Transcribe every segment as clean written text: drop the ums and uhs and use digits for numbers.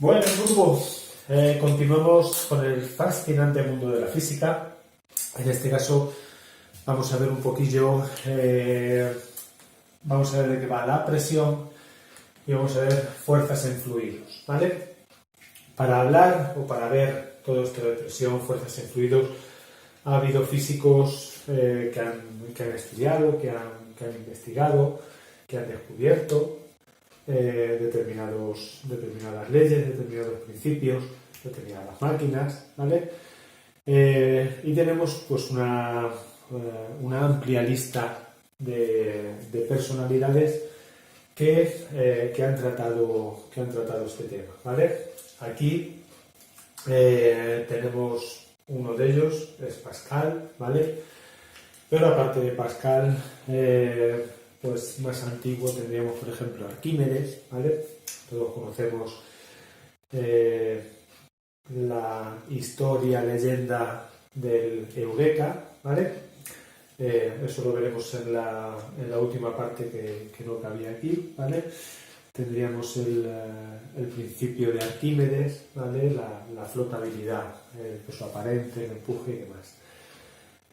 Bueno, grupo, continuamos con el fascinante mundo de la física. En este caso vamos a ver un poquillo, vamos a ver de qué va la presión y vamos a ver fuerzas en fluidos, ¿vale? Para hablar o para ver todo esto de presión, fuerzas en fluidos, ha habido físicos que han estudiado, que han investigado, que han descubierto determinadas leyes, determinados principios, determinadas máquinas, ¿vale? Y tenemos pues una amplia lista de personalidades que han tratado este tema, ¿vale? Aquí tenemos uno de ellos, es Pascal, ¿vale? Pero aparte de Pascal, pues más antiguo tendríamos, por ejemplo, Arquímedes, ¿vale? Todos conocemos la historia, leyenda del Eureka, ¿vale? Eso lo veremos en la última parte que no cabía aquí, ¿vale? Tendríamos el principio de Arquímedes, ¿vale? La flotabilidad, el peso aparente, el empuje y demás.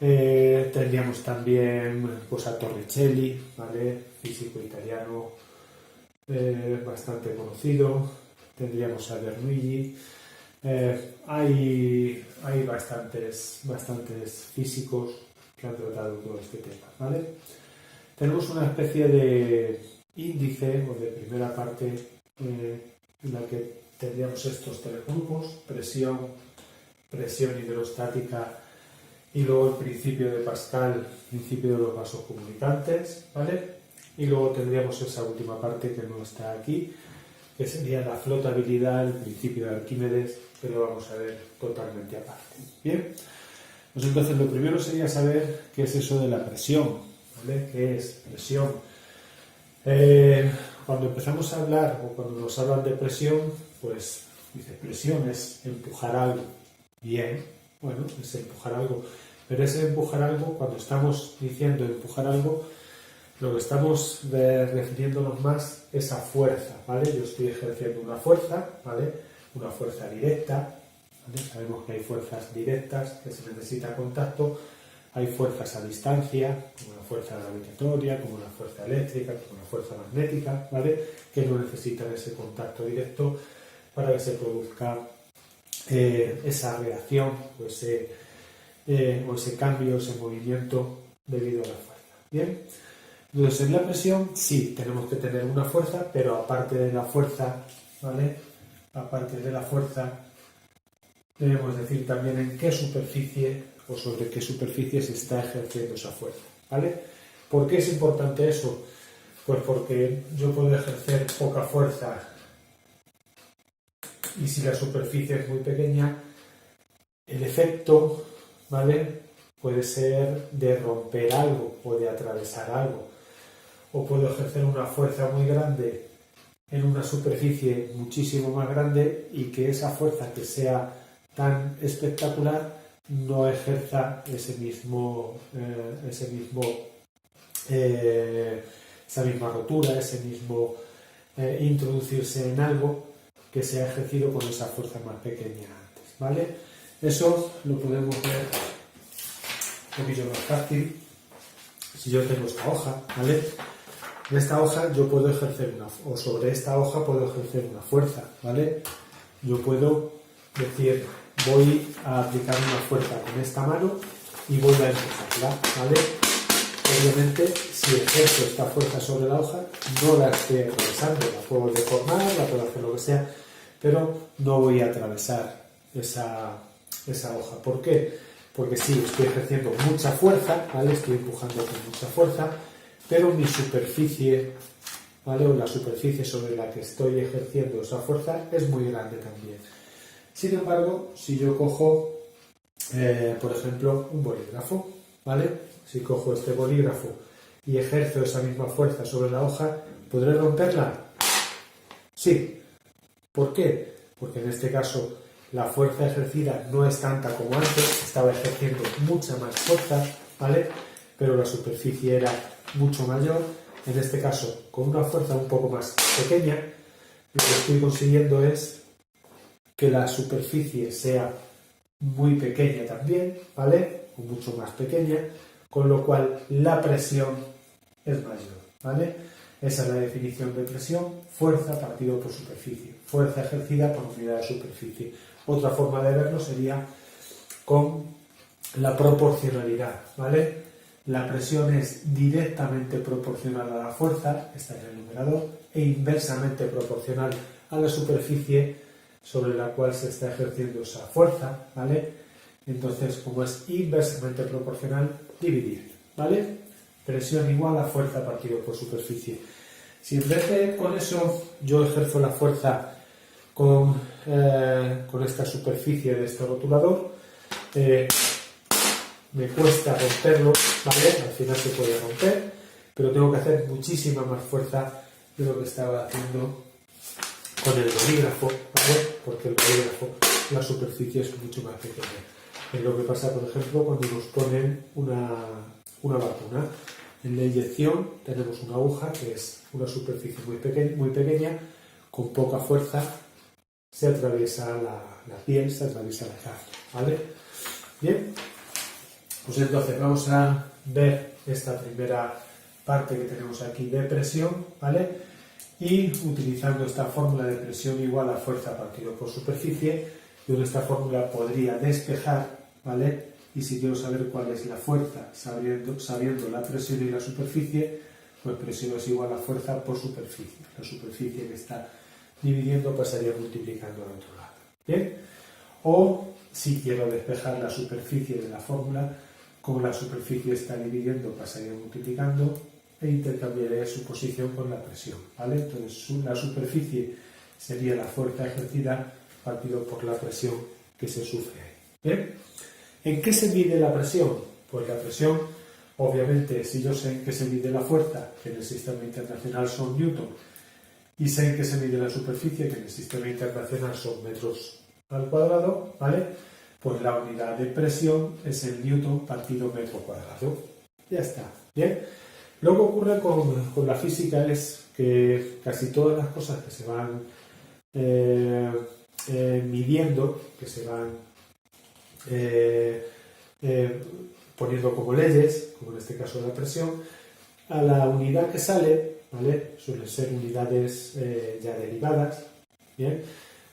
Tendríamos también pues, a Torricelli, ¿vale? Físico italiano bastante conocido. Tendríamos a Bernoulli. Hay bastantes físicos que han tratado todo este tema, ¿vale? Tenemos una especie de índice o de primera parte en la que tendríamos estos tres grupos: presión hidrostática, y luego el principio de Pascal, principio de los vasos comunicantes, ¿vale? Y luego tendríamos esa última parte que no está aquí, que sería la flotabilidad, el principio de Arquímedes, que lo vamos a ver totalmente aparte. Bien, pues entonces lo primero sería saber qué es eso de la presión, ¿vale? ¿Qué es presión? Cuando empezamos a hablar o cuando nos hablan de presión, pues dice, presión es empujar algo. Bien, bueno, es empujar algo, pero ese empujar algo, cuando estamos diciendo empujar algo, lo que estamos refiriéndonos más es a fuerza, ¿vale? Yo estoy ejerciendo una fuerza, ¿vale? Una fuerza directa, ¿vale? Sabemos que hay fuerzas directas, que se necesita contacto, hay fuerzas a distancia, como la fuerza gravitatoria, como la fuerza eléctrica, como la fuerza magnética, ¿vale? Que no necesitan ese contacto directo para que se produzca esa reacción o ese cambio, ese movimiento debido a la fuerza. Bien, entonces en la presión sí tenemos que tener una fuerza, pero aparte de la fuerza, ¿vale? Aparte de la fuerza, debemos decir también en qué superficie o sobre qué superficie se está ejerciendo esa fuerza, ¿vale? ¿Por qué es importante eso? Pues porque yo puedo ejercer poca fuerza y si la superficie es muy pequeña, el efecto, ¿vale? Puede ser de romper algo o de atravesar algo. O puedo ejercer una fuerza muy grande en una superficie muchísimo más grande y que esa fuerza que sea tan espectacular no ejerza esa misma rotura, ese mismo introducirse en algo que se ha ejercido con esa fuerza más pequeña antes, ¿vale? Eso lo podemos ver un poquillo más fácil si yo tengo esta hoja, ¿vale? En esta hoja yo puedo ejercer o sobre esta hoja puedo ejercer una fuerza, ¿vale? Yo puedo decir, voy a aplicar una fuerza con esta mano y voy a empujarla, ¿vale? Obviamente, si ejerzo esta fuerza sobre la hoja, no la estoy atravesando, la puedo deformar, la puedo hacer lo que sea, pero no voy a atravesar esa hoja. ¿Por qué? Porque sí, estoy ejerciendo mucha fuerza, ¿vale? Estoy empujando con mucha fuerza, pero mi superficie, ¿vale? O la superficie sobre la que estoy ejerciendo esa fuerza es muy grande también. Sin embargo, si yo cojo, por ejemplo, un bolígrafo, ¿vale? Si cojo este bolígrafo y ejerzo esa misma fuerza sobre la hoja, ¿podré romperla? Sí. ¿Por qué? Porque en este caso la fuerza ejercida no es tanta como antes, estaba ejerciendo mucha más fuerza, ¿vale? Pero la superficie era mucho mayor. En este caso, con una fuerza un poco más pequeña, lo que estoy consiguiendo es que la superficie sea muy pequeña también, ¿vale? O mucho más pequeña, con lo cual la presión es mayor, ¿vale? Esa es la definición de presión, fuerza partido por superficie, fuerza ejercida por unidad de superficie. Otra forma de verlo sería con la proporcionalidad, ¿vale? La presión es directamente proporcional a la fuerza, está en el numerador, e inversamente proporcional a la superficie sobre la cual se está ejerciendo esa fuerza, ¿vale? Entonces, como es inversamente proporcional, dividir, ¿vale? Presión igual a fuerza partido por superficie. Si en vez de con eso yo ejerzo la fuerza con esta superficie de este rotulador, me cuesta romperlo, ¿vale? Al final se puede romper, pero tengo que hacer muchísima más fuerza de lo que estaba haciendo con el bolígrafo, ¿vale? Porque el bolígrafo, la superficie es mucho más pequeña. Es lo que pasa, por ejemplo, cuando nos ponen una vacuna. En la inyección tenemos una aguja que es una superficie muy pequeña, con poca fuerza, se atraviesa la piel, se atraviesa la carne, ¿vale? Bien, pues entonces vamos a ver esta primera parte que tenemos aquí de presión, ¿vale? Y utilizando esta fórmula de presión igual a fuerza partido por superficie, yo en esta fórmula podría despejar, ¿vale? Y si quiero saber cuál es la fuerza, sabiendo la presión y la superficie, pues presión es igual a fuerza por superficie. La superficie que está dividiendo pasaría multiplicando al otro lado. ¿Bien? O si quiero despejar la superficie de la fórmula, como la superficie está dividiendo, pasaría multiplicando e intercambiaré su posición con la presión, ¿vale? Entonces la superficie sería la fuerza ejercida partido por la presión que se sufre ahí. ¿Bien? ¿En qué se mide la presión? Pues la presión, obviamente, si yo sé en qué se mide la fuerza, que en el sistema internacional son newton, y sé en qué se mide la superficie, que en el sistema internacional son metros al cuadrado, ¿vale? Pues la unidad de presión es el newton partido metro cuadrado. Ya está, ¿bien? Lo que ocurre con la física es que casi todas las cosas que se van midiendo, que se van poniendo como leyes, como en este caso la presión, a la unidad que sale, ¿vale? Suelen ser unidades ya derivadas, ¿bien?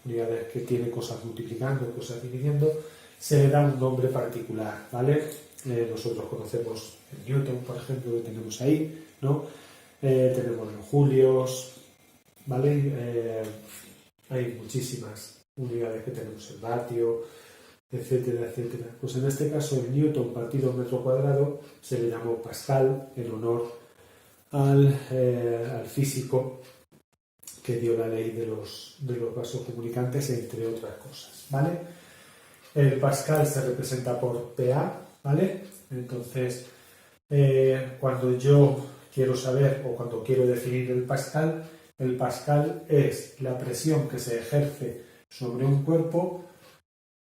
Unidades que tienen cosas multiplicando, cosas dividiendo, se le da un nombre particular, ¿vale? Nosotros conocemos el Newton, por ejemplo, que tenemos ahí, ¿no? Tenemos los julios, ¿vale? Hay muchísimas unidades que tenemos, el vatio, etcétera, etcétera. Pues en este caso el Newton partido metro cuadrado se le llamó Pascal en honor al físico que dio la ley de los vasos comunicantes, entre otras cosas, ¿vale? El Pascal se representa por PA, ¿vale? Entonces, cuando yo quiero saber o cuando quiero definir el Pascal es la presión que se ejerce sobre un cuerpo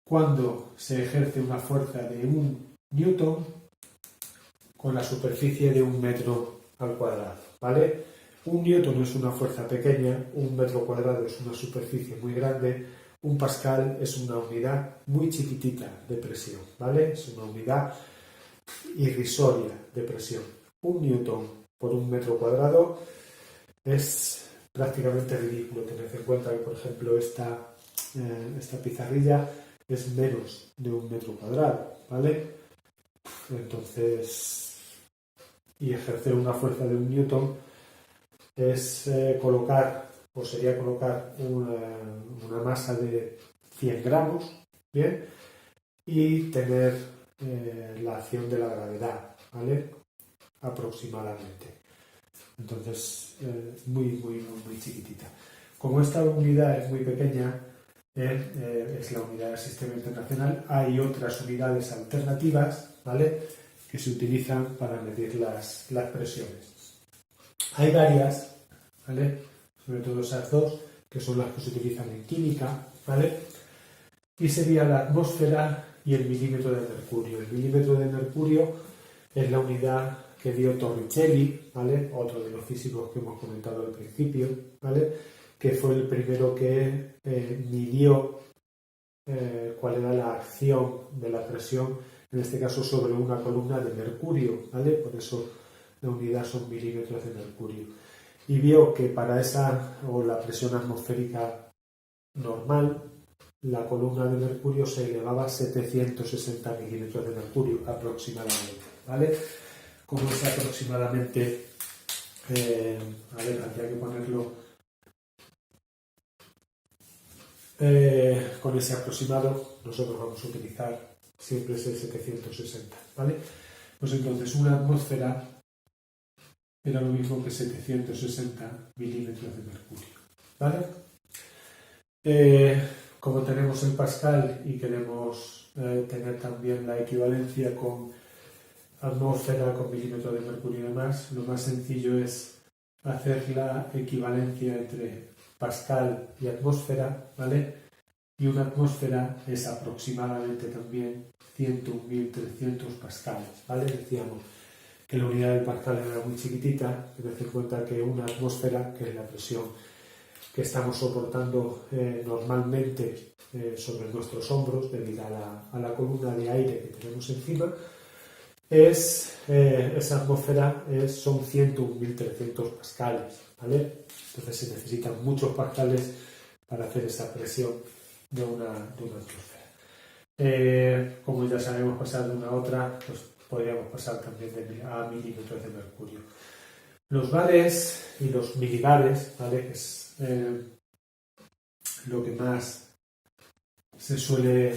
cuando se ejerce una fuerza de 1 newton con la superficie de 1 metro al cuadrado, ¿vale? 1 newton es una fuerza pequeña, 1 metro cuadrado es una superficie muy grande, 1 pascal es una unidad muy chiquitita de presión, ¿vale? Es una unidad irrisoria de presión. 1 newton por 1 metro cuadrado es prácticamente ridículo. Tened en cuenta que, por ejemplo, esta pizarrilla es menos de 1 metro cuadrado, ¿vale? Entonces, y ejercer una fuerza de 1 newton es sería colocar una masa de 100 gramos, ¿bien? Y tener la acción de la gravedad, ¿vale? Aproximadamente. Entonces, muy chiquitita. Como esta unidad es muy pequeña, es la unidad del sistema internacional, hay otras unidades alternativas, ¿vale?, que se utilizan para medir las presiones. Hay varias, ¿vale?, sobre todo esas dos, que son las que se utilizan en química, ¿vale?, y sería la atmósfera y el milímetro de mercurio. El milímetro de mercurio es la unidad que dio Torricelli, ¿vale?, otro de los físicos que hemos comentado al principio, ¿vale?, que fue el primero que midió cuál era la acción de la presión, en este caso sobre una columna de mercurio, ¿vale? Por eso la unidad son milímetros de mercurio. Y vio que para la presión atmosférica normal, la columna de mercurio se elevaba a 760 milímetros de mercurio aproximadamente, ¿vale? Como es aproximadamente, habría que ponerlo con ese aproximado, nosotros vamos a utilizar siempre ese 760, ¿vale? Pues entonces una atmósfera era lo mismo que 760 milímetros de mercurio, ¿vale? Como tenemos el Pascal y queremos tener también la equivalencia con atmósfera, con milímetro de mercurio y demás, lo más sencillo es hacer la equivalencia entre Pascal y atmósfera, ¿vale? Y una atmósfera es aproximadamente también 101.300 pascales, ¿vale? Decíamos que la unidad del Pascal era muy chiquitita, tened en cuenta que una atmósfera, que es la presión que estamos soportando normalmente sobre nuestros hombros debido a la columna de aire que tenemos encima, esa atmósfera son 101.300 pascales, ¿vale? Entonces se necesitan muchos pascales para hacer esa presión de una atmósfera. Como ya sabemos pasar de una a otra, pues podríamos pasar también a milímetros de mercurio. Los bares y los milibares, ¿vale? Es lo que más se suele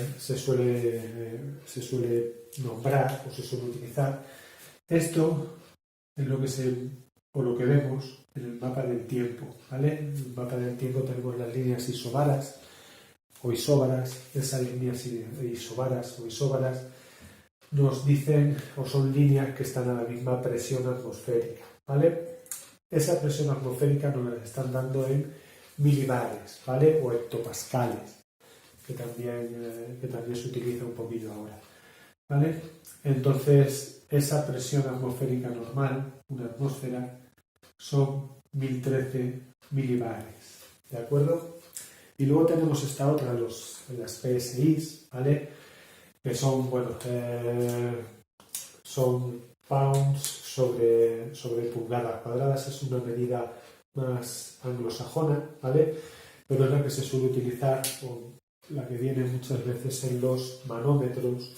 nombrar o se suele utilizar. Esto es lo que vemos en el mapa del tiempo, ¿vale? En el mapa del tiempo tenemos las líneas isobaras o isóbaras. Esas líneas isobaras o isóbaras nos dicen o son líneas que están a la misma presión atmosférica, ¿vale? Esa presión atmosférica nos la están dando en milibares, ¿vale? O hectopascales, que también se utiliza un poquillo ahora, ¿vale? Entonces, esa presión atmosférica normal, una atmósfera, son 1013 milibares, ¿de acuerdo? Y luego tenemos esta otra, las PSIs, ¿vale? Que son, son pounds sobre pulgadas cuadradas. Es una medida más anglosajona, ¿vale? Pero es la que se suele utilizar, o la que viene muchas veces en los manómetros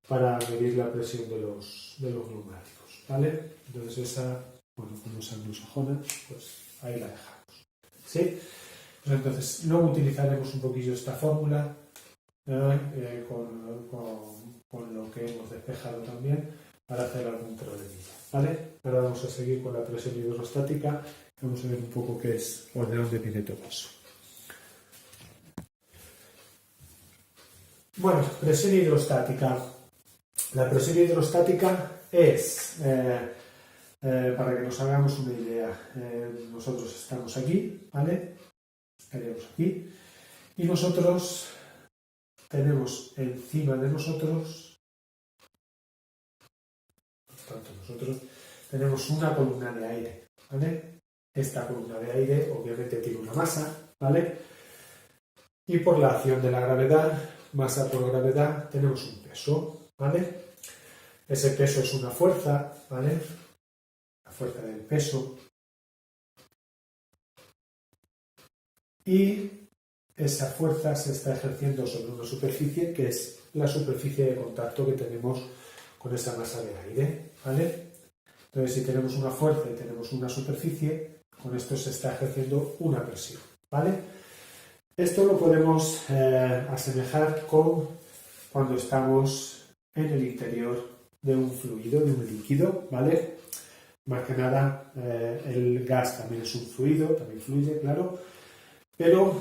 para medir la presión de los neumáticos, ¿vale? Entonces esa, como es anglosajona, pues ahí la dejamos, ¿sí? Pues entonces luego utilizaremos un poquillo esta fórmula con lo que hemos despejado también para hacer algún problemilla, ¿vale? Ahora vamos a seguir con la presión hidrostática. Vamos a ver un poco qué es o de dónde viene todo eso. Bueno, presión hidrostática. La presión hidrostática es, para que nos hagamos una idea, nosotros estamos aquí, ¿vale? Estaríamos aquí, y nosotros tenemos encima de nosotros, por tanto nosotros tenemos una columna de aire, ¿vale? Esta columna de aire obviamente tiene una masa, ¿vale? Y por la acción de la gravedad, masa por gravedad, tenemos un peso, ¿vale? Ese peso es una fuerza, ¿vale? La fuerza del peso. Y esa fuerza se está ejerciendo sobre una superficie que es la superficie de contacto que tenemos con esa masa de aire, ¿vale? Entonces, si tenemos una fuerza y tenemos una superficie, con esto se está ejerciendo una presión, ¿vale? Esto lo podemos asemejar con cuando estamos en el interior de un fluido, de un líquido, ¿vale? Más que nada, el gas también es un fluido, también fluye, claro, pero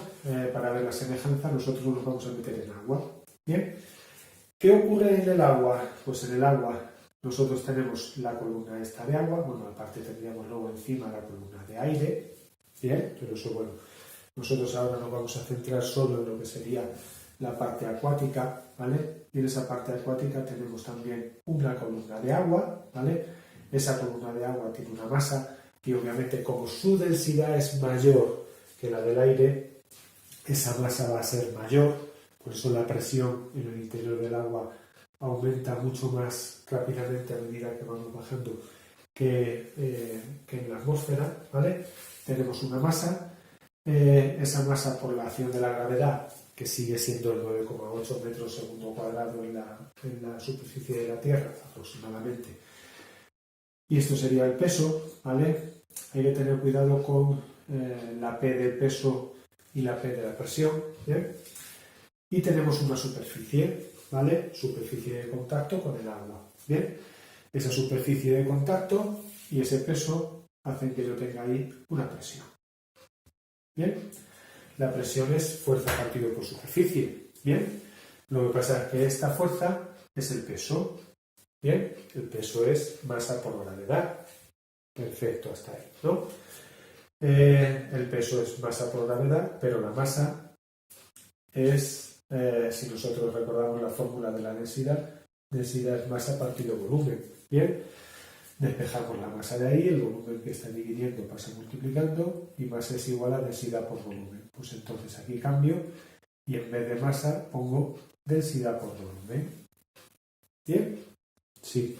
para ver la semejanza nosotros nos vamos a meter en agua, ¿bien? ¿Qué ocurre en el agua? Pues en el agua nosotros tenemos la columna esta de agua, bueno, aparte tendríamos luego encima la columna de aire, ¿bien? Pero eso, bueno, nosotros ahora nos vamos a centrar solo en lo que sería la parte acuática, ¿vale? Y en esa parte acuática tenemos también una columna de agua, ¿vale? Esa columna de agua tiene una masa y obviamente como su densidad es mayor que la del aire, esa masa va a ser mayor, Por eso la presión en el interior del agua aumenta mucho más rápidamente a medida que vamos bajando que en la atmósfera, ¿vale? Tenemos una masa, esa masa por la acción de la gravedad, que sigue siendo el 9,8 metros segundo cuadrado en la superficie de la Tierra aproximadamente. Y esto sería el peso, ¿vale? Hay que tener cuidado con la P del peso y la P de la presión, ¿bien? Y tenemos una superficie, ¿vale? Superficie de contacto con el agua, ¿bien? Esa superficie de contacto y ese peso hacen que yo tenga ahí una presión, ¿bien? La presión es fuerza partido por superficie, ¿bien? Lo que pasa es que esta fuerza es el peso, ¿bien? El peso es masa por gravedad. Perfecto, hasta ahí, ¿no? El peso es masa por gravedad, pero la masa es, si nosotros recordamos la fórmula de la densidad es masa partido volumen, ¿bien? Despejamos la masa de ahí, el volumen que está dividiendo pasa multiplicando y masa es igual a densidad por volumen. Pues entonces aquí cambio y en vez de masa pongo densidad por volumen. ¿Bien? Sí.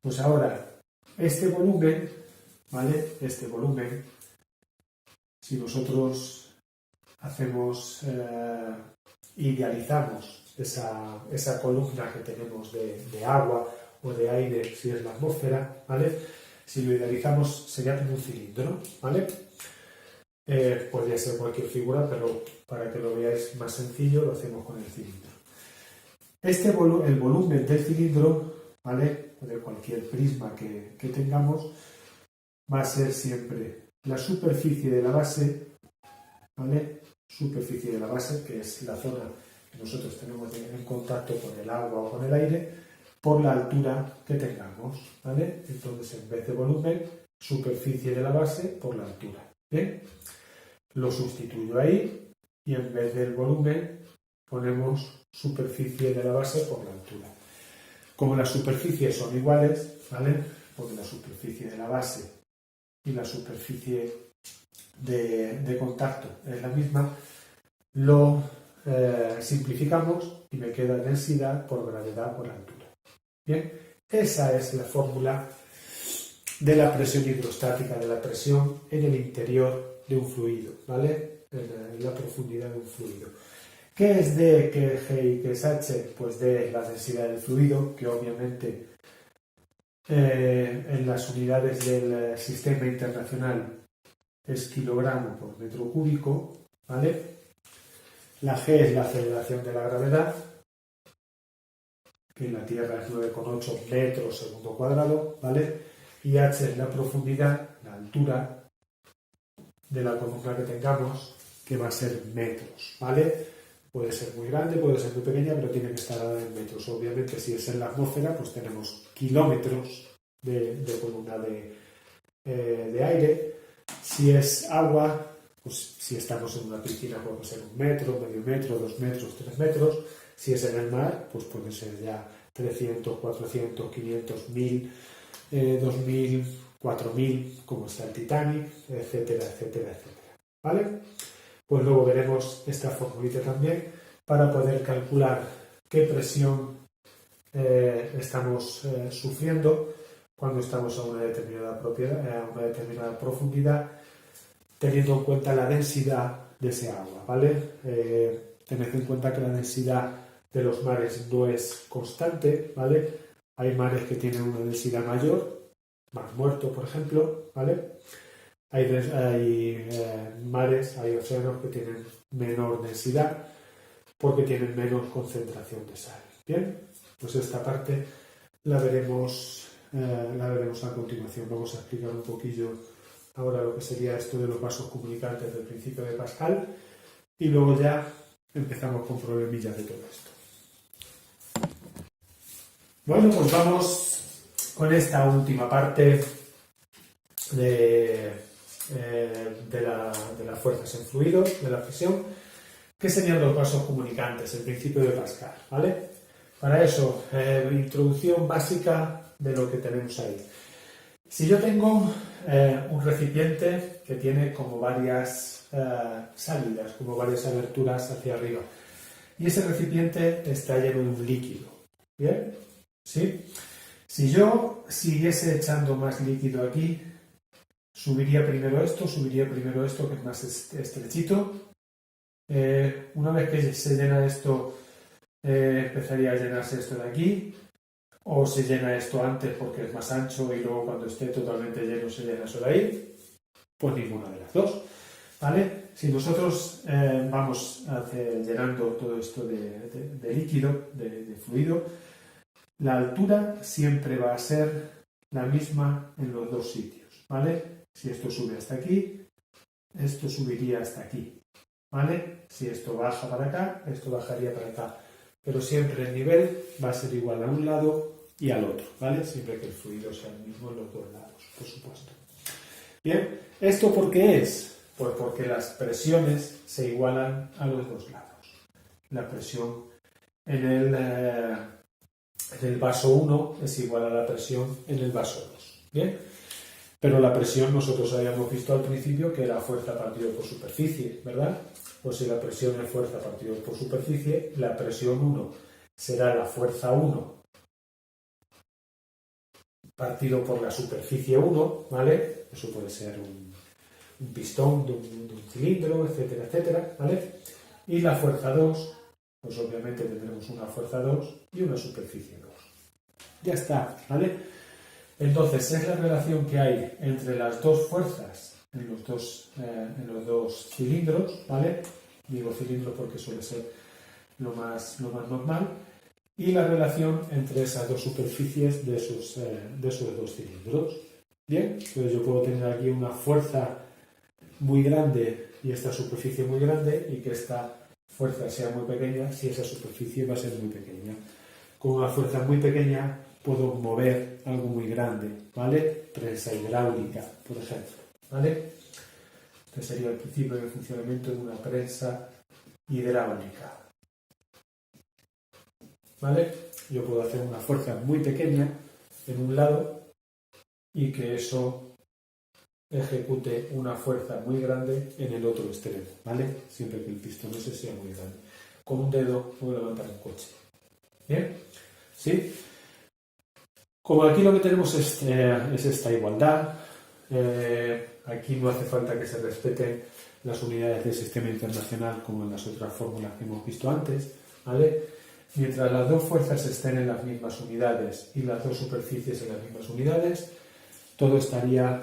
Pues ahora, este volumen, ¿vale? Este volumen, si nosotros hacemos, idealizamos esa columna que tenemos de agua o de aire, si es la atmósfera, ¿vale? Si lo idealizamos sería como un cilindro, ¿vale? Podría ser cualquier figura, pero para que lo veáis más sencillo lo hacemos con el cilindro. El volumen del cilindro, ¿vale? De cualquier prisma que tengamos, va a ser siempre la superficie de la base, ¿vale? Superficie de la base, que es la zona que nosotros tenemos en contacto con el agua o con el aire, por la altura que tengamos, ¿vale? Entonces, en vez de volumen, superficie de la base por la altura, ¿bien? Lo sustituyo ahí y en vez del volumen ponemos superficie de la base por la altura. Como las superficies son iguales, ¿vale? Porque la superficie de la base y la superficie de contacto es la misma, lo simplificamos y me queda densidad por gravedad por altura. Bien, esa es la fórmula de la presión hidrostática, de la presión en el interior de un fluido, ¿vale? En la profundidad de un fluido. ¿Qué es D, qué es G y qué es H? Pues D es la densidad del fluido, que obviamente en las unidades del sistema internacional es kilogramo por metro cúbico, ¿vale? La G es la aceleración de la gravedad, que en la Tierra es 9,8 metros segundo cuadrado, ¿vale? Y H es la profundidad, la altura de la columna que tengamos, que va a ser metros, ¿vale? Puede ser muy grande, puede ser muy pequeña, pero tiene que estar en metros. Obviamente, si es en la atmósfera, pues tenemos kilómetros de columna de aire. Si es agua, pues si estamos en una piscina puede ser 1 metro, medio metro, 2 metros, 3 metros. Si es en el mar, pues puede ser ya 300, 400, 500, 1000, 2000, 4000, como está el Titanic, etcétera, etcétera, etcétera. ¿Vale? Pues luego veremos esta formulita también para poder calcular qué presión estamos sufriendo cuando estamos a una determinada profundidad, teniendo en cuenta la densidad de ese agua, ¿vale? Tened en cuenta que la densidad de los mares no es constante, ¿vale? Hay mares que tienen una densidad mayor, Mar Muerto, por ejemplo, ¿vale? Hay mares, hay océanos que tienen menor densidad porque tienen menos concentración de sal. Bien, pues esta parte la veremos a continuación. Vamos a explicar un poquillo ahora lo que sería esto de los vasos comunicantes del principio de Pascal y luego ya empezamos con problemillas de todo esto. Bueno, pues vamos con esta última parte de las fuerzas en fluidos, de la presión, que serían los vasos comunicantes, el principio de Pascal, ¿vale? Para eso, introducción básica de lo que tenemos ahí. Si yo tengo un recipiente que tiene como varias salidas, como varias aberturas hacia arriba, y ese recipiente está lleno de un líquido. ¿Bien? ¿Sí? Si yo siguiese echando más líquido aquí, subiría primero esto, que es más estrechito. Una vez que se llena esto, empezaría a llenarse esto de aquí, o se llena esto antes porque es más ancho y luego cuando esté totalmente lleno se llena eso de ahí. Pues ninguna de las dos, ¿vale? Si nosotros vamos llenando todo esto de líquido, de fluido, la altura siempre va a ser la misma en los dos sitios, ¿vale? Si esto sube hasta aquí, esto subiría hasta aquí, ¿vale? Si esto baja para acá, esto bajaría para acá. Pero siempre el nivel va a ser igual a un lado y al otro, ¿vale? Siempre que el fluido sea el mismo en los dos lados, por supuesto. Bien, ¿esto por qué es? Pues porque las presiones se igualan a los dos lados. La presión en el vaso 1 es igual a la presión en el vaso 2. ¿Bien? Pero la presión nosotros habíamos visto al principio que era fuerza partido por superficie, ¿verdad? Pues si la presión es fuerza partido por superficie, la presión 1 será la fuerza 1 partido por la superficie 1, ¿vale? Eso puede ser un pistón de un cilindro, etcétera, etcétera, ¿vale? Y la fuerza 2, pues obviamente tendremos una fuerza 2 y una superficie 2. Ya está, ¿vale? Entonces, es la relación que hay entre las dos fuerzas en los dos cilindros, ¿vale? Digo cilindro porque suele ser lo más normal. Y la relación entre esas dos superficies de esos dos cilindros. Bien, entonces yo puedo tener aquí una fuerza muy grande y esta superficie muy grande y que esta fuerza sea muy pequeña si esa superficie va a ser muy pequeña. Con una fuerza muy pequeña puedo mover algo muy grande, ¿vale? Prensa hidráulica, por ejemplo, ¿vale? Este sería el principio de funcionamiento de una prensa hidráulica. ¿Vale? Yo puedo hacer una fuerza muy pequeña en un lado y que eso ejecute una fuerza muy grande en el otro extremo, ¿vale? Siempre que el pistón ese sea muy grande. Con un dedo puedo levantar un coche. ¿Bien? ¿Sí? Como aquí lo que tenemos es esta igualdad, aquí no hace falta que se respeten las unidades del sistema internacional como en las otras fórmulas que hemos visto antes, ¿vale? Mientras las dos fuerzas estén en las mismas unidades y las dos superficies en las mismas unidades, todo estaría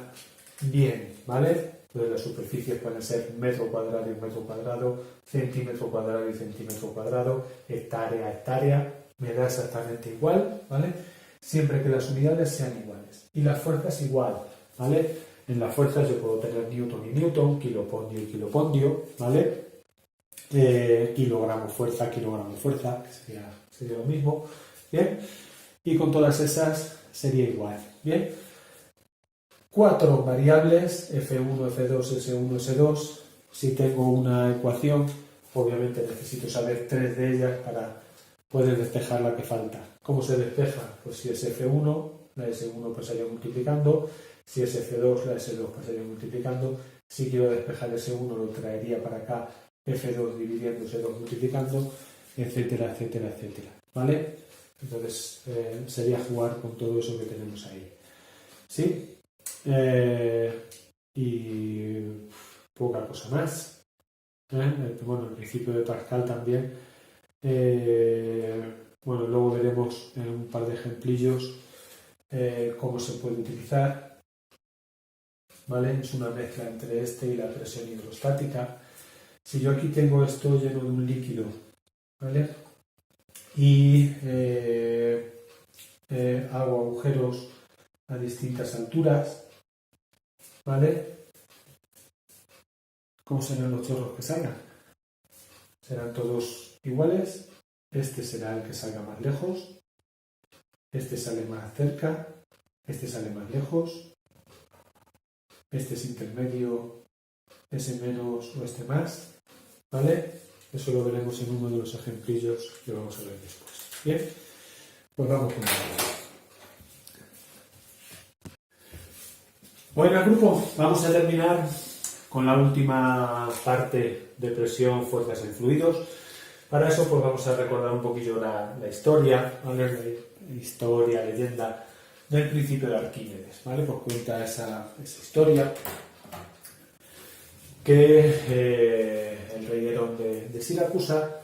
bien, ¿vale? Entonces las superficies pueden ser metro cuadrado y metro cuadrado, centímetro cuadrado y centímetro cuadrado, hectárea a hectárea, me da exactamente igual, ¿vale? Siempre que las unidades sean iguales. Y las fuerzas igual, ¿vale? En las fuerzas yo puedo tener newton y newton, kilopondio y kilopondio, ¿vale? Kilogramo fuerza, que sería lo mismo, ¿bien? Y con todas esas sería igual, ¿bien? 4 variables, F1, F2, S1, S2. Si tengo una ecuación, obviamente necesito saber 3 de ellas para poder despejar la que falta. ¿Cómo se despeja? Pues si es F1, la S1 pasaría multiplicando, si es F2, la S2 pasaría multiplicando. Si quiero despejar S1, lo traería para acá, F2 dividiendo S2 multiplicando, etcétera, etcétera, etcétera. ¿Vale? Entonces sería jugar con todo eso que tenemos ahí. ¿Sí? Y poca cosa más. Bueno, el principio de Pascal también. Bueno, luego veremos en un par de ejemplillos cómo se puede utilizar. ¿Vale? Es una mezcla entre este y la presión hidrostática. Si yo aquí tengo esto lleno de un líquido, ¿vale? Y hago agujeros a distintas alturas, ¿vale? ¿Cómo serán los chorros que salgan? Serán todos iguales. Este será el que salga más lejos. Este sale más cerca. Este sale más lejos. Este es intermedio, ese menos o este más. ¿Vale? Eso lo veremos en uno de los ejemplillos que vamos a ver después. Bien, pues vamos con ello. Bueno, grupo, vamos a terminar con la última parte de presión, fuerzas en fluidos. Para eso pues vamos a recordar un poquillo la historia, ¿vale? La historia, leyenda del principio de Arquímedes, ¿vale? Pues cuenta esa historia que el rey Herón de Siracusa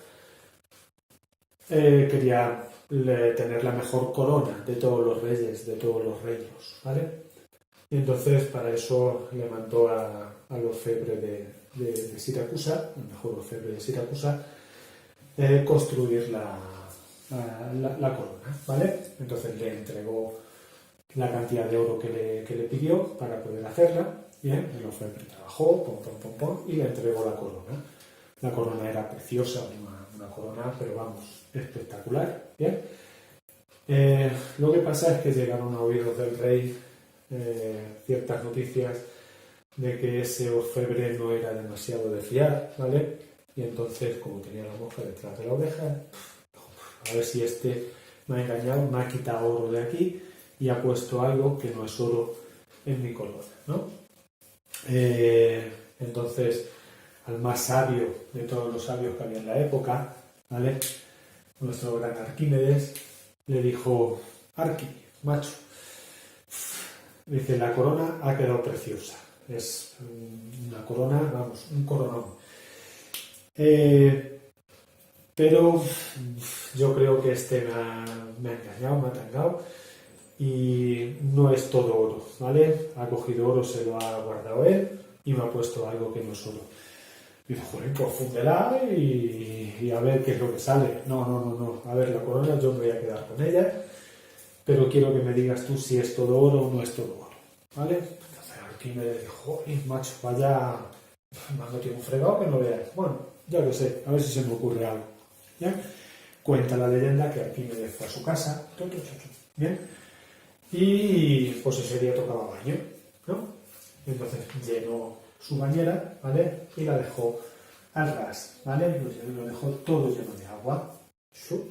quería tener la mejor corona de todos los reyes, de todos los reinos, ¿vale? Y entonces para eso le mandó al orfebre de Siracusa, el mejor orfebre de Siracusa, construir la corona, ¿vale? Entonces le entregó la cantidad de oro que le pidió para poder hacerla. Bien, el orfebre trabajó, y le entregó la corona. La corona era preciosa, una corona, pero vamos, espectacular, ¿bien? Lo que pasa es que llegaron a oídos del rey ciertas noticias de que ese orfebre no era demasiado de fiar, ¿vale? Y entonces, como tenía la mosca detrás de la oreja, a ver si este me ha engañado, me ha quitado oro de aquí y ha puesto algo que no es oro en mi corona, ¿no? Entonces, al más sabio de todos los sabios que había en la época, ¿vale? Nuestro gran Arquímedes le dijo: Arqui, macho, dice, la corona ha quedado preciosa, es una corona, vamos, un coronón. Pero yo creo que este me ha engañado, me ha tangado y no es todo oro, ¿vale? Ha cogido oro, se lo ha guardado él y me ha puesto algo que no es oro. Y dice, joder, pues fúndela y a ver qué es lo que sale. No. A ver, la corona yo me voy a quedar con ella, pero quiero que me digas tú si es todo oro o no es todo oro, ¿vale? Entonces Arquímedes dijo, joder, macho, vaya, me han metido un fregado que no veas. Bueno, ya lo sé, a ver si se me ocurre algo. ¿Ya? Cuenta la leyenda que Arquímedes fue a su casa, ¿bien? Y pues ese día tocaba baño, ¿no? Entonces llenó su bañera, ¿vale? Y la dejó al ras, ¿vale? Lo dejó todo lleno de agua. Cerró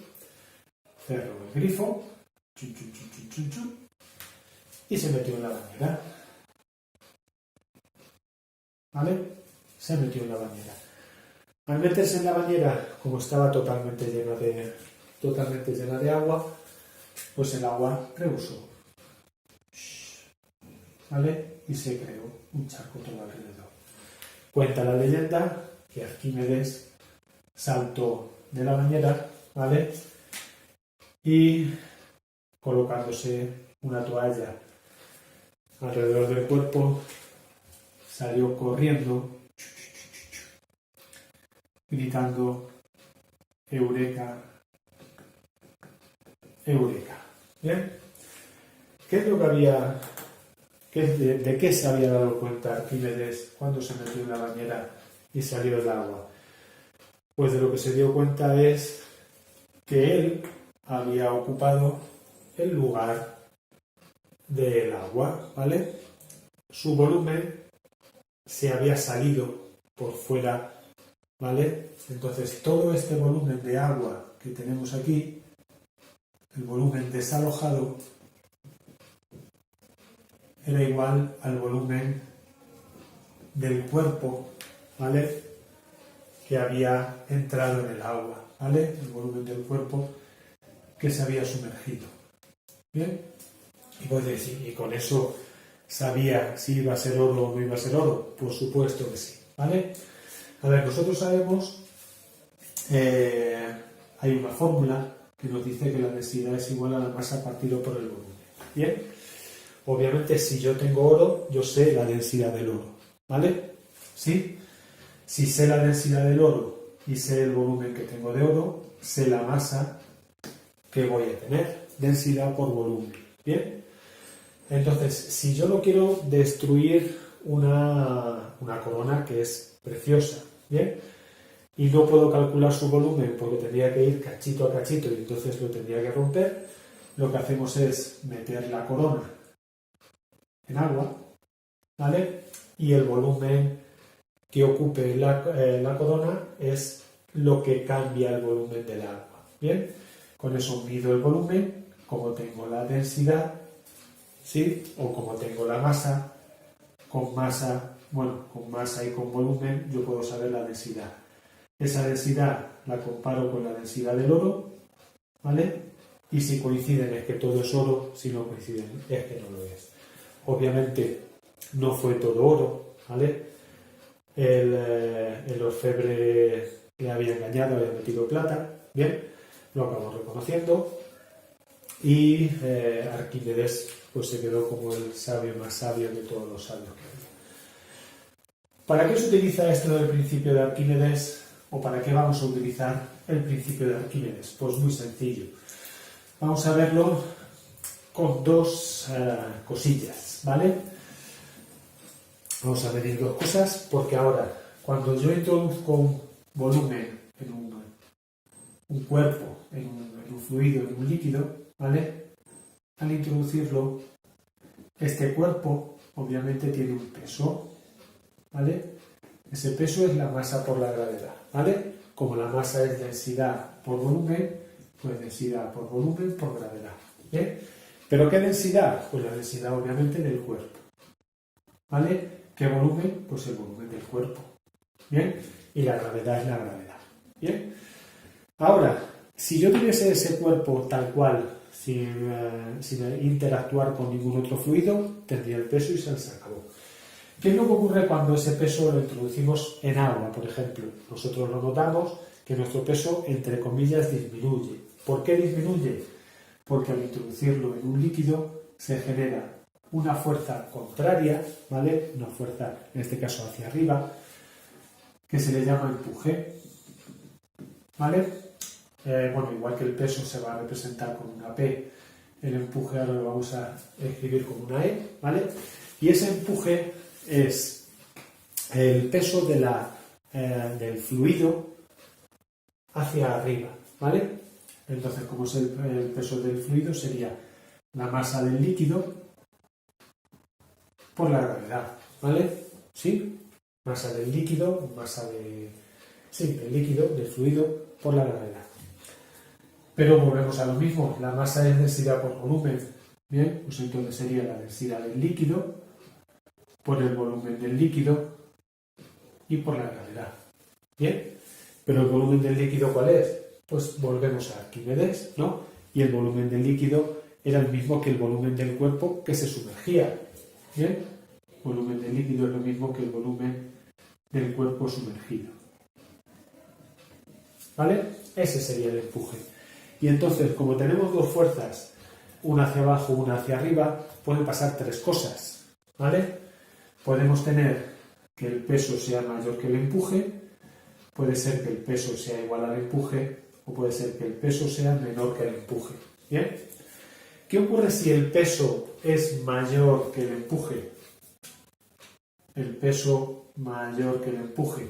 el grifo, y se metió en la bañera, ¿vale? Se metió en la bañera. Al meterse en la bañera, como estaba totalmente llena de agua, pues el agua rebosó, ¿vale? Y se creó un charco todo alrededor. Cuenta la leyenda que Arquímedes saltó de la bañera, ¿vale? Y colocándose una toalla alrededor del cuerpo, salió corriendo, gritando Eureka, Eureka. ¿Bien? ¿Qué es lo que había, de qué se había dado cuenta Arquímedes cuando se metió en la bañera y salió del agua? Pues de lo que se dio cuenta es que él había ocupado el lugar del agua, ¿vale? Su volumen se había salido por fuera, ¿vale? Entonces todo este volumen de agua que tenemos aquí, el volumen desalojado, era igual al volumen del cuerpo, ¿vale? Que había entrado en el agua, ¿vale? El volumen del cuerpo que se había sumergido. ¿Bien? Y puedes decir, ¿y con eso sabía si iba a ser oro o no iba a ser oro? Por supuesto que sí, ¿vale? A ver, nosotros sabemos, hay una fórmula que nos dice que la densidad es igual a la masa partido por el volumen. ¿Bien? Obviamente, si yo tengo oro, yo sé la densidad del oro, ¿vale? ¿Sí? Si sé la densidad del oro y sé el volumen que tengo de oro, sé la masa que voy a tener, densidad por volumen, ¿bien? Entonces, si yo no quiero destruir una corona que es preciosa, ¿bien? Y no puedo calcular su volumen porque tendría que ir cachito a cachito y entonces lo tendría que romper, lo que hacemos es meter la corona en agua, ¿vale? Y el volumen que ocupe la corona es lo que cambia el volumen del agua, ¿bien? Con eso mido el volumen, como tengo la densidad, ¿sí? O como tengo la masa, con masa y con volumen yo puedo saber la densidad. esa densidad la comparo con la densidad del oro, ¿vale? Y si coinciden es que todo es oro, si no coinciden es que no lo es. Obviamente no fue todo oro, ¿vale? El orfebre le había engañado, había metido plata, bien, lo acabó reconociendo y Arquímedes pues se quedó como el sabio más sabio de todos los sabios que había. ¿Para qué se utiliza esto del principio de Arquímedes o para qué vamos a utilizar el principio de Arquímedes? Pues muy sencillo. Vamos a verlo con dos cosillas, ¿vale? Vamos a medir dos cosas porque ahora, cuando yo introduzco un volumen en un cuerpo, en un fluido, en un líquido, ¿vale? Al introducirlo, este cuerpo obviamente tiene un peso, ¿vale? Ese peso es la masa por la gravedad, ¿vale? Como la masa es densidad por volumen, pues densidad por volumen por gravedad, ¿bien? ¿Pero qué densidad? Pues la densidad obviamente del cuerpo, ¿vale? ¿Qué volumen? Pues el volumen del cuerpo, ¿bien? Y la gravedad es la gravedad, ¿bien? Ahora, si yo tuviese ese cuerpo tal cual, sin interactuar con ningún otro fluido, tendría el peso y se acabó. ¿Qué es lo que ocurre cuando ese peso lo introducimos en agua, por ejemplo? Nosotros lo notamos que nuestro peso, entre comillas, disminuye. ¿Por qué disminuye? Porque al introducirlo en un líquido se genera una fuerza contraria, ¿vale? Una fuerza, en este caso hacia arriba, que se le llama empuje, ¿vale? Bueno, igual que el peso se va a representar con una P, el empuje ahora lo vamos a escribir como una E, ¿vale? Y ese empuje es el peso del fluido hacia arriba, ¿vale? Entonces, como es el peso del fluido, sería la masa del líquido por la gravedad, ¿vale? ¿Sí? Masa del líquido, del líquido, del fluido por la gravedad. Pero volvemos a lo mismo, la masa es densidad por volumen, ¿bien? Pues entonces sería la densidad del líquido por el volumen del líquido y por la gravedad, ¿bien? Pero el volumen del líquido, ¿cuál es? Pues volvemos a Arquímedes, ¿no? Y el volumen del líquido era el mismo que el volumen del cuerpo que se sumergía, ¿bien? El volumen del líquido es lo mismo que el volumen del cuerpo sumergido, ¿vale? Ese sería el empuje. Y entonces, como tenemos dos fuerzas, una hacia abajo, una hacia arriba, pueden pasar tres cosas, ¿vale? Podemos tener que el peso sea mayor que el empuje, puede ser que el peso sea igual al empuje, o puede ser que el peso sea menor que el empuje, ¿bien? ¿Qué ocurre si el peso es mayor que el empuje? El peso mayor que el empuje.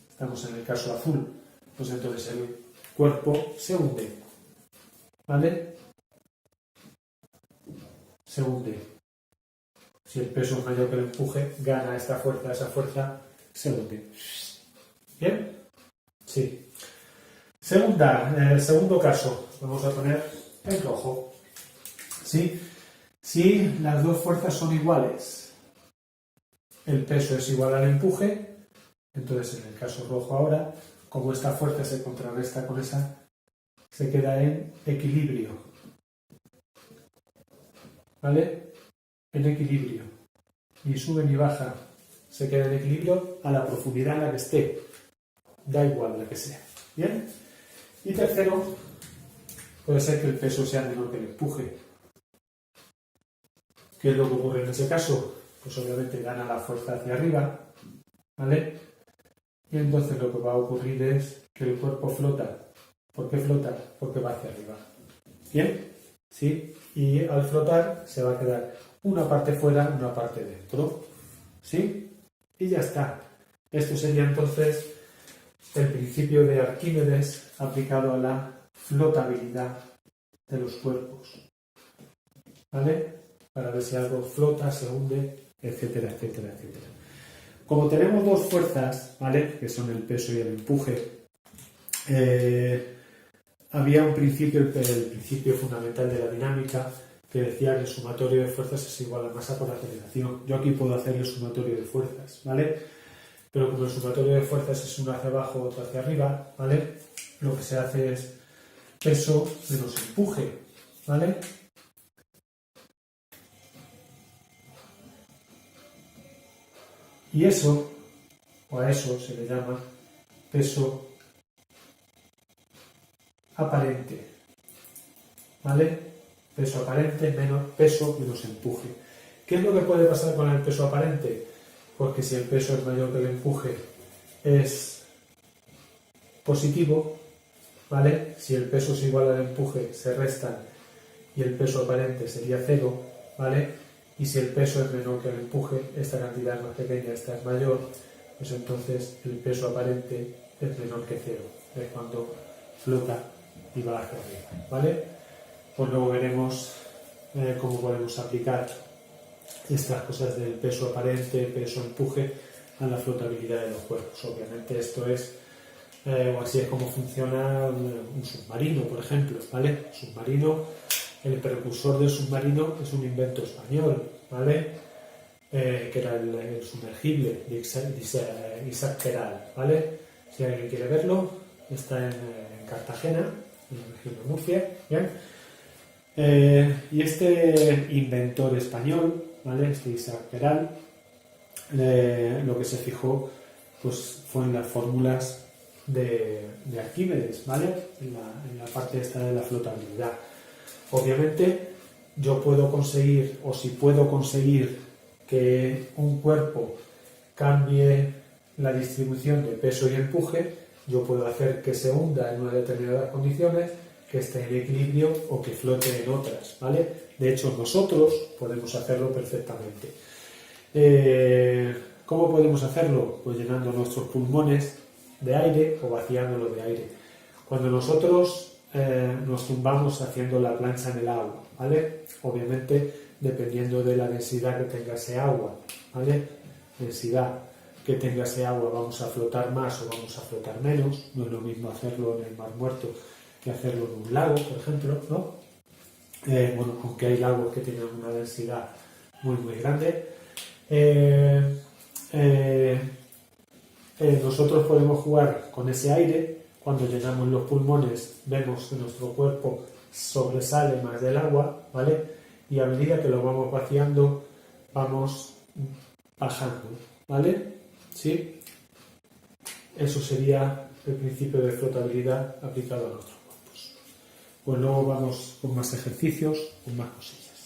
Estamos en el caso azul, pues entonces el cuerpo se hunde, ¿vale? Se hunde. Si el peso es mayor que el empuje, gana esa fuerza se hunde. ¿Bien? Sí. Segundo caso, vamos a poner en rojo. ¿Sí? Si las dos fuerzas son iguales, el peso es igual al empuje, entonces en el caso rojo ahora, como esta fuerza se contrarresta con esa, se queda en equilibrio. ¿Vale? En equilibrio. Ni sube ni baja. Se queda en equilibrio a la profundidad en la que esté. Da igual la que sea. ¿Bien? Y tercero, puede ser que el peso sea menor que el empuje. ¿Qué es lo que ocurre en ese caso? Pues obviamente gana la fuerza hacia arriba. ¿Vale? Y entonces lo que va a ocurrir es que el cuerpo flota. ¿Por qué flota? Porque va hacia arriba. ¿Bien? ¿Sí? Y al flotar se va a quedar una parte fuera, una parte dentro. ¿Sí? Y ya está. Esto sería entonces el principio de Arquímedes aplicado a la flotabilidad de los cuerpos. ¿Vale? Para ver si algo flota, se hunde, etcétera, etcétera, etcétera. Como tenemos dos fuerzas, ¿vale? Que son el peso y el empuje, había un principio, el principio fundamental de la dinámica, que decía que el sumatorio de fuerzas es igual a masa por aceleración. Yo aquí puedo hacer el sumatorio de fuerzas, ¿vale? pero como el sumatorio de fuerzas es uno hacia abajo, otro hacia arriba, ¿vale? Lo que se hace es peso menos empuje, ¿vale? Y eso, o a eso se le llama peso aparente, ¿vale? Peso aparente menos peso menos empuje. ¿Qué es lo que puede pasar con el peso aparente? Porque si el peso es mayor que el empuje es positivo, ¿vale? Si el peso es igual al empuje se restan y el peso aparente sería 0, ¿vale? Y si el peso es menor que el empuje, esta cantidad es más pequeña, esta es mayor, pues entonces el peso aparente es menor que 0, es cuando flota y va hacia arriba, ¿vale? Pues luego veremos cómo podemos aplicar estas cosas del peso aparente, peso empuje a la flotabilidad de los cuerpos. Obviamente esto es, o así es como funciona un submarino, por ejemplo, ¿vale? Submarino, el precursor del submarino es un invento español, ¿vale? Que era el sumergible de Isaac Peral, ¿vale? Si alguien quiere verlo, está en Cartagena, en la región de Murcia, ¿bien? Y este inventor español, ¿vale? Este Isaac Peral, lo que se fijó pues, fue en las fórmulas de Arquímedes, ¿vale? En la parte esta de la flotabilidad. Obviamente, yo puedo conseguir, o si puedo conseguir que un cuerpo cambie la distribución de peso y empuje, yo puedo hacer que se hunda en unas determinadas condiciones, que esté en equilibrio o que flote en otras, ¿vale? De hecho, nosotros podemos hacerlo perfectamente. ¿Cómo podemos hacerlo? Pues llenando nuestros pulmones de aire o vaciándolo de aire. Cuando nosotros nos tumbamos haciendo la plancha en el agua, ¿vale? Obviamente, dependiendo de la densidad que tenga ese agua, ¿vale? Densidad que tenga ese agua, vamos a flotar más o vamos a flotar menos. No es lo mismo hacerlo en el Mar Muerto que hacerlo en un lago, por ejemplo, ¿no? Bueno, aunque hay lagos que tienen una densidad muy grande. Nosotros podemos jugar con ese aire. Cuando llenamos los pulmones vemos que nuestro cuerpo sobresale más del agua, ¿vale? Y a medida que lo vamos vaciando vamos bajando, ¿vale? ¿Sí? Eso sería el principio de flotabilidad aplicado a nuestros cuerpos. Pues luego vamos con más ejercicios, con más cosillas.